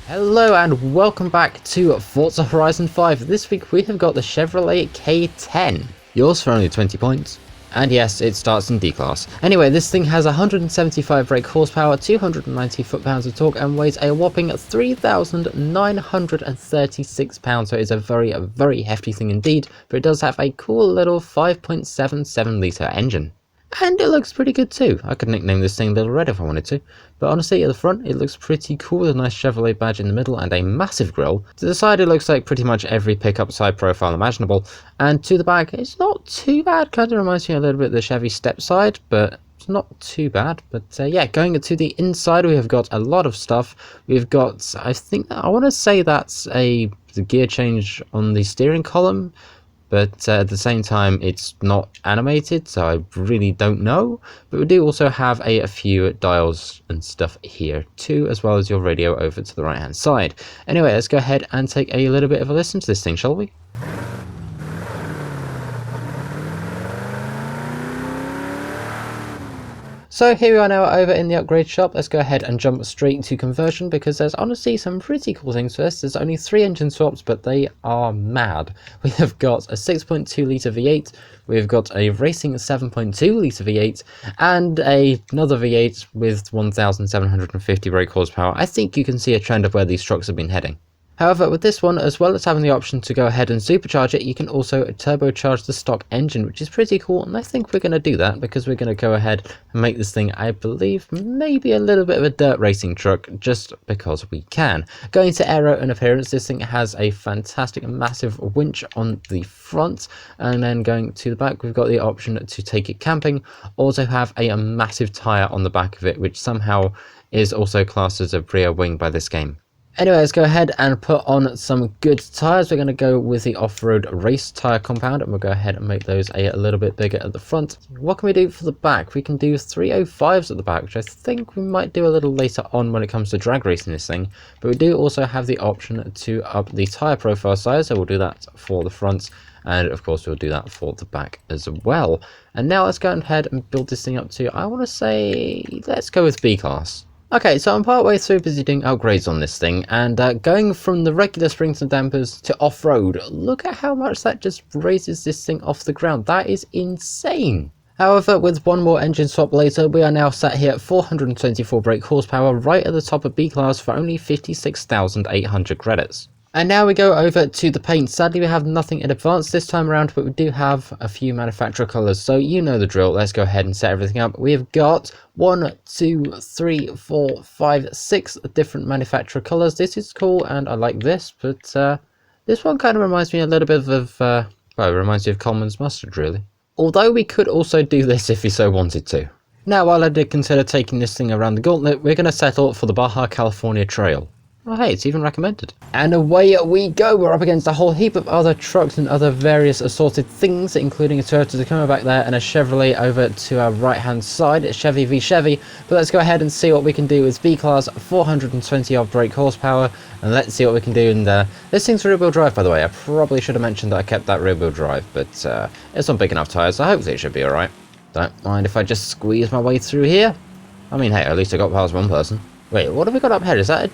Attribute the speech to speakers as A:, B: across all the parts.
A: Hello and welcome back to Forza Horizon 5. This week we have got the Chevrolet K10. Yours for only 20 points. And yes, it starts in D-Class. Anyway, this thing has 175 brake horsepower, 290 foot-pounds of torque, and weighs a whopping 3,936 pounds. So it's a very hefty thing indeed, but it does have a cool little 5.77 litre engine. And it looks pretty good too. I could nickname this thing Little Red if I wanted to. But honestly, at the front, it looks pretty cool with a nice Chevrolet badge in the middle and a massive grille. To the side, it looks like pretty much every pickup side profile imaginable. And to the back, it's not too bad. Kind of reminds me a little bit of the Chevy step side, but it's not too bad. But yeah, going to the inside, we have got a lot of stuff. We've got, I want to say that's the gear change on the steering column. But at the same time, it's not animated, so I really don't know. But we do also have a few dials and stuff here too, as well as your radio over to the right hand side. Anyway, let's go ahead and take a little bit of a listen to this thing, shall we? So here we are now over in the upgrade shop. Let's go ahead and jump straight to conversion because there's honestly some pretty cool things for this. There's only 3 engine swaps, but they are mad. We have got a 6.2 litre V8, we've got a racing 7.2 litre V8, and another V8 with 1,750 brake horsepower. I think you can see a trend of where these trucks have been heading. However, with this one, as well as having the option to go ahead and supercharge it, you can also turbocharge the stock engine, which is pretty cool, and I think we're going to do that because we're going to go ahead and make this thing, I believe, maybe a little bit of a dirt racing truck, just because we can. Going to aero and appearance, this thing has a fantastic massive winch on the front, and then going to the back, we've got the option to take it camping, also have a massive tyre on the back of it, which somehow is also classed as a rear wing by this game. Anyway, let's go ahead and put on some good tyres. We're going to go with the off-road race tyre compound, and we'll go ahead and make those a little bit bigger at the front. What can we do for the back? We can do 305s at the back, which I think we might do a little later on when it comes to drag racing this thing. But we do also have the option to up the tyre profile size, so we'll do that for the front. And of course, we'll do that for the back as well. And now let's go ahead and build this thing up to, I want to say, let's go with B-Class. Okay, so I'm partway through busy doing upgrades on this thing, and going from the regular springs and dampers to off-road, look at how much that just raises this thing off the ground. That is insane. However, with one more engine swap later, we are now sat here at 424 brake horsepower, right at the top of B-Class for only 56,800 credits. And now we go over to the paint. Sadly, we have nothing in advance this time around, but we do have a few manufacturer colours, so you know the drill. Let's go ahead and set everything up. We have got 1, 2, 3, 4, 5, 6 different manufacturer colours. This is cool, and I like this, but this one kind of reminds me a little bit of, well, it reminds me of Coleman's mustard, really. Although we could also do this if we so wanted to. Now, while I did consider taking this thing around the gauntlet, we're going to settle for the Baja California Trail. Oh hey, it's even recommended. And away we go. We're up against a whole heap of other trucks and other various assorted things, including a Toyota Tacoma back there and a Chevrolet over to our right hand side. It's Chevy v Chevy. But let's go ahead and see what we can do with B-Class, 420 odd brake horsepower, and let's see what we can do in there. This thing's rear wheel drive, by the way. I probably should have mentioned that I kept that rear wheel drive, but it's on big enough tyres, so hopefully it should be alright. Don't mind if I just squeeze my way through here. I mean, hey, at least I got past one person. Wait, what have we got up here? Is that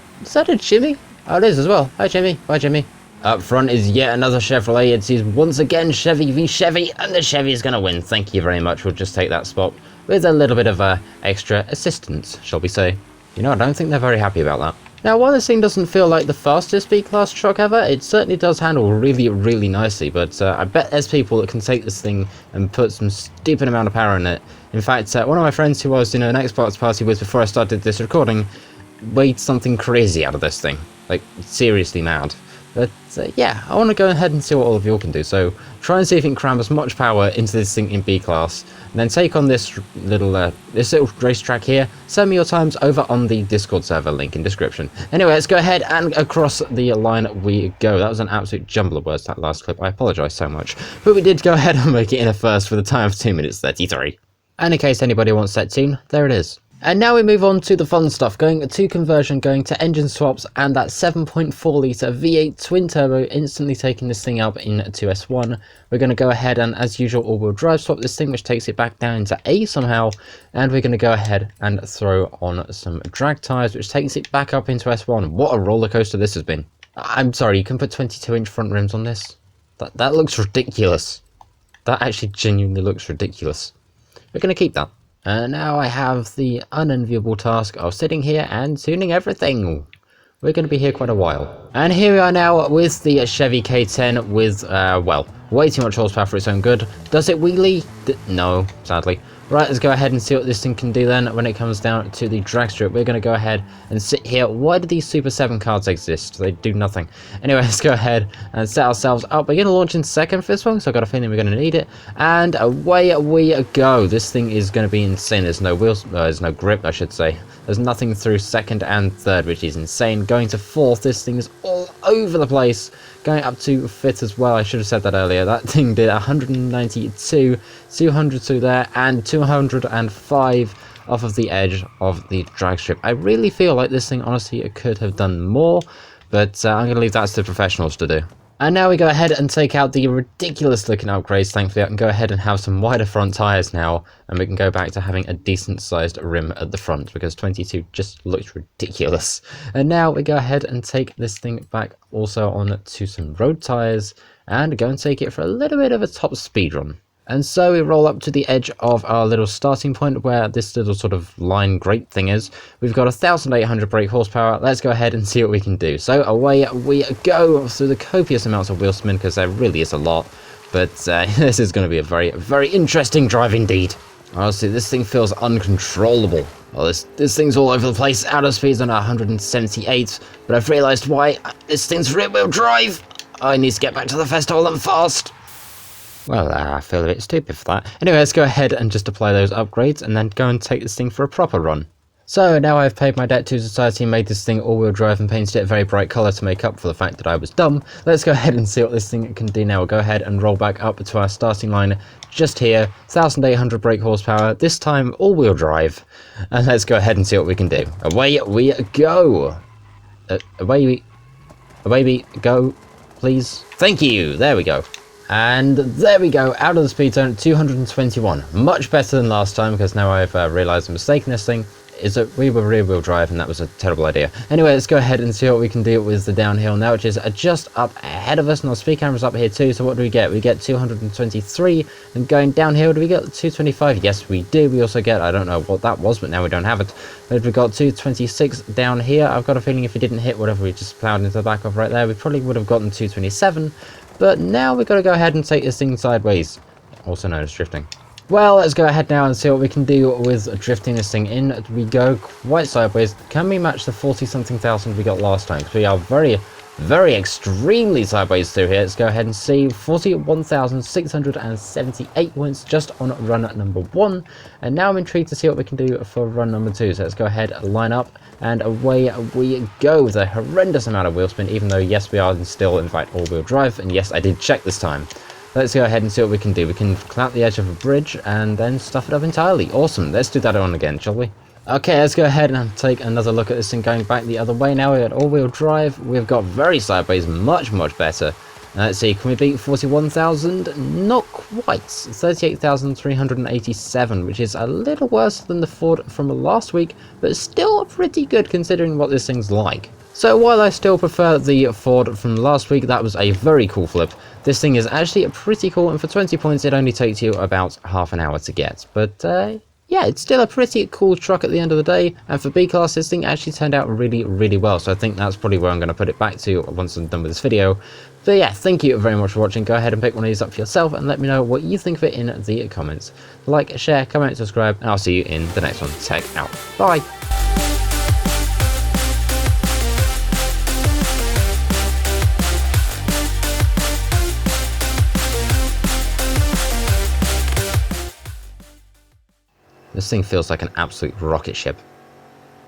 A: a Jimmy? Oh, it is as well. Hi, Jimmy. Bye, Jimmy. Up front is yet another Chevrolet. It is once again Chevy v Chevy, and the Chevy is going to win. Thank you very much. We'll just take that spot with a little bit of extra assistance, shall we say. You know, I don't think they're very happy about that. Now, while this thing doesn't feel like the fastest B-Class truck ever, it certainly does handle really, really nicely, but I bet there's people that can take this thing and put some stupid amount of power in it. In fact, one of my friends who I was in an Xbox party with before I started this recording weighed something crazy out of this thing. Like, seriously mad. But yeah, I want to go ahead and see what all of you can do. So try and see if you can cram as much power into this thing in B-Class, and then take on this little racetrack here. Send me your times over on the Discord server, link in description. Anyway, let's go ahead and across the line we go. That was an absolute jumble of words, that last clip. I apologise so much. But we did go ahead and make it in a first with a time of 2 minutes 33. And in case anybody wants that tune, there it is. And now we move on to the fun stuff, going to conversion, going to engine swaps, and that 7.4 litre V8 twin turbo instantly taking this thing up into S1. We're going to go ahead and, as usual, all-wheel drive swap this thing, which takes it back down into A somehow, and we're going to go ahead and throw on some drag tyres, which takes it back up into S1. What a roller coaster this has been. I'm sorry, you can put 22-inch front rims on this? That looks ridiculous. That actually genuinely looks ridiculous. We're going to keep that. And now I have the unenviable task of sitting here and tuning everything. We're going to be here quite a while. And here we are now with the Chevy K10 with, well, way too much horsepower for its own good. Does it wheelie? No, sadly. Right, let's go ahead and see what this thing can do then when it comes down to the drag strip. We're going to go ahead and sit here. Why do these Super 7 cards exist? They do nothing. Anyway, let's go ahead and set ourselves up. We're going to launch in second for this one, so I've got a feeling we're going to need it. And away we go. This thing is going to be insane. There's no wheels, there's no grip, I should say. There's nothing through second and third, which is insane. Going to fourth, this thing is all over the place. Going up to fifth as well, I should have said that earlier. That thing did 192, 202 there, and 205 off of the edge of the drag strip. I really feel like this thing, honestly, it could have done more, but I'm going to leave that to the professionals to do. And now we go ahead and take out the ridiculous looking upgrades. Thankfully I can go ahead and have some wider front tyres now, and we can go back to having a decent sized rim at the front, because 22 just looks ridiculous. And now we go ahead and take this thing back also on to some road tyres, and go and take it for a little bit of a top speed run. And so we roll up to the edge of our little starting point where this little sort of line grate thing is. We've got 1,800 brake horsepower. Let's go ahead and see what we can do. So away we go through the copious amounts of wheel spin, because there really is a lot. But this is going to be a very, very interesting drive indeed. Honestly, this thing feels uncontrollable. Well, this thing's all over the place. Out of speed's on 178, but I've realised why. This thing's rear-wheel drive. I need to get back to the festival and fast. Well, I feel a bit stupid for that. Anyway, let's go ahead and just apply those upgrades and then go and take this thing for a proper run. So now I've paid my debt to society, made this thing all-wheel drive and painted it a very bright colour to make up for the fact that I was dumb. Let's go ahead and see what this thing can do now. We'll go ahead and roll back up to our starting line just here. 1,800 brake horsepower, this time all-wheel drive. And let's go ahead and see what we can do. Away we go! Away we go, please. Thank you! There we go. And there we go, out of the speed zone, 221. Much better than last time, because now I've realised the mistake in this thing is that we were rear-wheel drive, and that was a terrible idea. Anyway, let's go ahead and see what we can do with the downhill now, which is just up ahead of us, and our speed camera's up here too, so what do we get? We get 223, and going downhill, do we get 225? Yes, we do. We also get, I don't know what that was, but now we don't have it. But we've got 226 down here. I've got a feeling if we didn't hit whatever we just ploughed into the back of right there, we probably would have gotten 227. But now we've got to go ahead and take this thing sideways, also known as drifting. Well, let's go ahead now and see what we can do with drifting this thing in. We go quite sideways. Can we match the 40-something thousand we got last time? Because we are very, very extremely sideways through here. Let's go ahead and see 41,678 points just on run number 1. And now I'm intrigued to see what we can do for run number 2. So let's go ahead, line up, and away we go with a horrendous amount of wheel spin, even though, yes, we are still, in fact, all-wheel drive. And yes, I did check this time. Let's go ahead and see what we can do. We can clout the edge of a bridge and then stuff it up entirely. Awesome. Let's do that on again, shall we? Okay, let's go ahead and take another look at this thing going back the other way now. We're at all-wheel drive. We've got very sideways, much, much better. Let's see, can we beat 41,000? Not quite. 38,387, which is a little worse than the Ford from last week, but still pretty good considering what this thing's like. So while I still prefer the Ford from last week, that was a very cool flip. This thing is actually pretty cool, and for 20 points it only takes you about half an hour to get. But yeah, it's still a pretty cool truck at the end of the day, and for B-Class this thing actually turned out really, really well, so I think that's probably where I'm going to put it back to once I'm done with this video. But yeah, thank you very much for watching. Go ahead and pick one of these up for yourself and let me know what you think of it in the comments. Like, share, comment, subscribe, and I'll see you in the next one. Tech out. Bye! This thing feels like an absolute rocket ship.